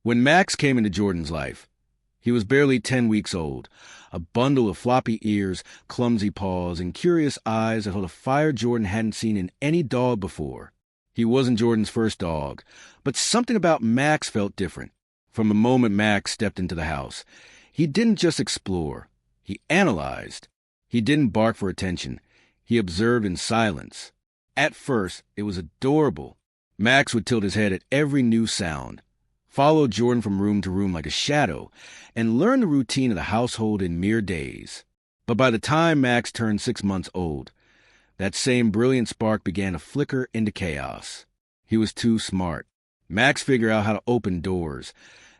When Max came into Jordan's life, he was barely 10 weeks old, a bundle of floppy ears, clumsy paws, and curious eyes that held a fire Jordan hadn't seen in any dog before. He wasn't Jordan's first dog, but something about Max felt different. From the moment Max stepped into the house, he didn't just explore, he analyzed. He didn't bark for attention, he observed in silence. At first, it was adorable. Max would tilt his head at every new sound, follow Jordan from room to room like a shadow, and learn the routine of the household in mere days. But by the time Max turned 6 months old, that same brilliant spark began to flicker into chaos. He was too smart. Max figured out how to open doors,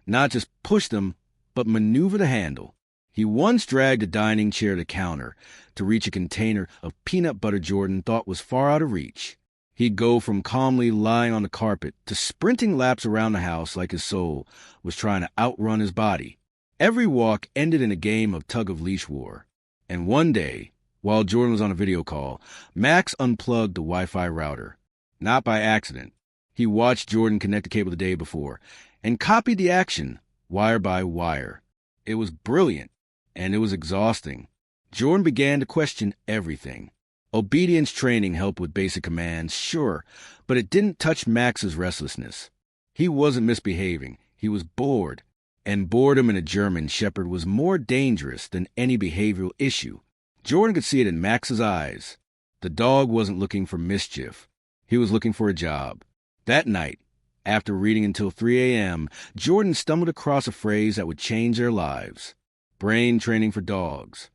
not just push them, but maneuver the handle. He once dragged a dining chair to the counter to reach a container of peanut butter Jordan thought was far out of reach. He'd go from calmly lying on the carpet to sprinting laps around the house like his soul was trying to outrun his body. Every walk ended in a game of tug-of-leash war. And one day, while Jordan was on a video call, Max unplugged the Wi-Fi router. Not by accident. He watched Jordan connect the cable the day before and copied the action, wire by wire. It was brilliant, and it was exhausting. Jordan began to question everything. Obedience training helped with basic commands, sure, but it didn't touch Max's restlessness. He wasn't misbehaving. He was bored. And boredom in a German Shepherd was more dangerous than any behavioral issue. Jordan could see it in Max's eyes. The dog wasn't looking for mischief. He was looking for a job. That night, after reading until 3 a.m., Jordan stumbled across a phrase that would change their lives. Brain training for dogs.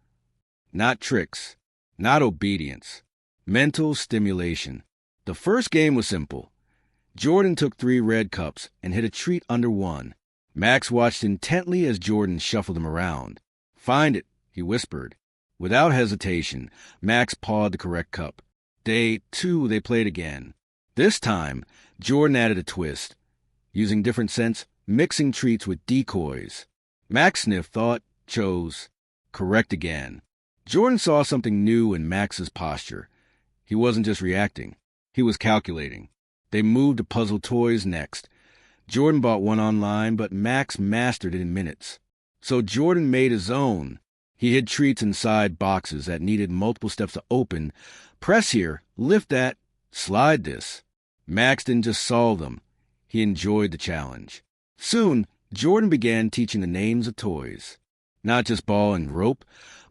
Not tricks. Not obedience. Mental stimulation. The first game was simple. Jordan took 3 red cups and hid a treat under one. Max watched intently as Jordan shuffled them around. "Find it," he whispered. Without hesitation, Max pawed the correct cup. Day 2, they played again. This time, Jordan added a twist, using different scents, mixing treats with decoys. Max sniffed, thought, chose. Correct again. Jordan saw something new in Max's posture. He wasn't just reacting. He was calculating. They moved to puzzle toys next. Jordan bought one online, but Max mastered it in minutes. So Jordan made his own. He hid treats inside boxes that needed multiple steps to open. Press here, lift that, slide this. Max didn't just solve them. He enjoyed the challenge. Soon, Jordan began teaching the names of toys. Not just ball and rope,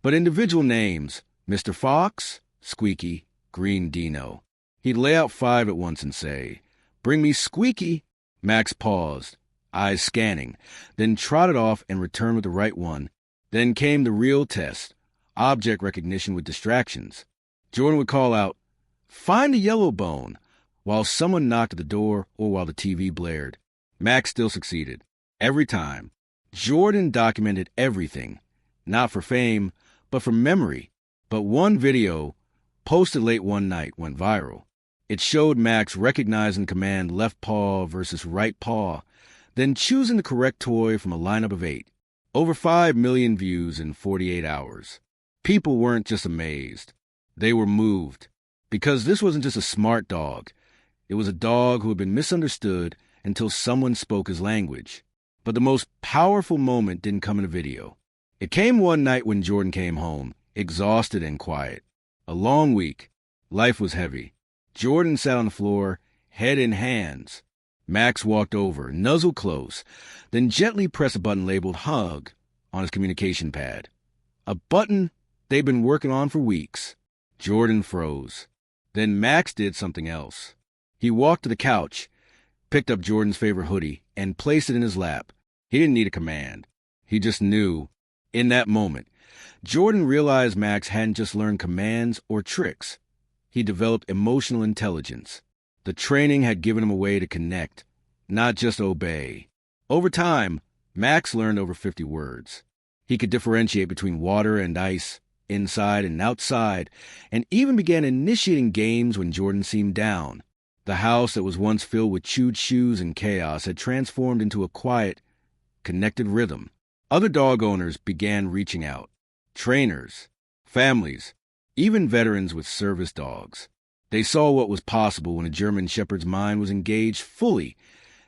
but individual names. Mr. Fox, Squeaky, Green Dino. He'd lay out 5 at once and say, "Bring me Squeaky." Max paused, eyes scanning, then trotted off and returned with the right one. Then came the real test, object recognition with distractions. Jordan would call out, "Find the yellow bone," while someone knocked at the door or while the TV blared. Max still succeeded. Every time. Jordan documented everything, not for fame, but for memory. But one video, posted late one night, went viral. It showed Max recognizing command left paw versus right paw, then choosing the correct toy from a lineup of 8. Over 5 million views in 48 hours. People weren't just amazed. They were moved. Because this wasn't just a smart dog. It was a dog who had been misunderstood until someone spoke his language. But the most powerful moment didn't come in a video. It came one night when Jordan came home, exhausted and quiet. A long week. Life was heavy. Jordan sat on the floor, head in hands. Max walked over, nuzzled close, then gently pressed a button labeled "Hug" on his communication pad. A button they'd been working on for weeks. Jordan froze. Then Max did something else. He walked to the couch, picked up Jordan's favorite hoodie, and placed it in his lap. He didn't need a command. He just knew. In that moment, Jordan realized Max hadn't just learned commands or tricks. He developed emotional intelligence. The training had given him a way to connect, not just obey. Over time, Max learned over 50 words. He could differentiate between water and ice, inside and outside, and even began initiating games when Jordan seemed down. The house that was once filled with chewed shoes and chaos had transformed into a quiet, connected rhythm. Other dog owners began reaching out. Trainers, families, even veterans with service dogs. They saw what was possible when a German Shepherd's mind was engaged fully,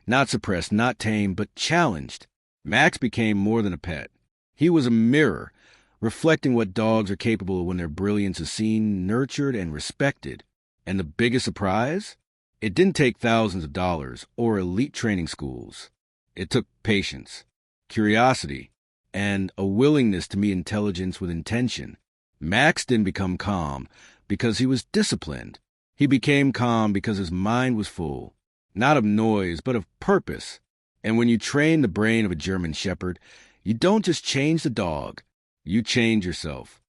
Not suppressed, not tamed, but challenged. Max became more than a pet. He was a mirror, reflecting what dogs are capable of when their brilliance is seen, nurtured, and respected. And the biggest surprise? It didn't take thousands of dollars or elite training schools. It took patience, curiosity, and a willingness to meet intelligence with intention. Max didn't become calm because he was disciplined. He became calm because his mind was full, not of noise, but of purpose. And when you train the brain of a German Shepherd, you don't just change the dog, you change yourself.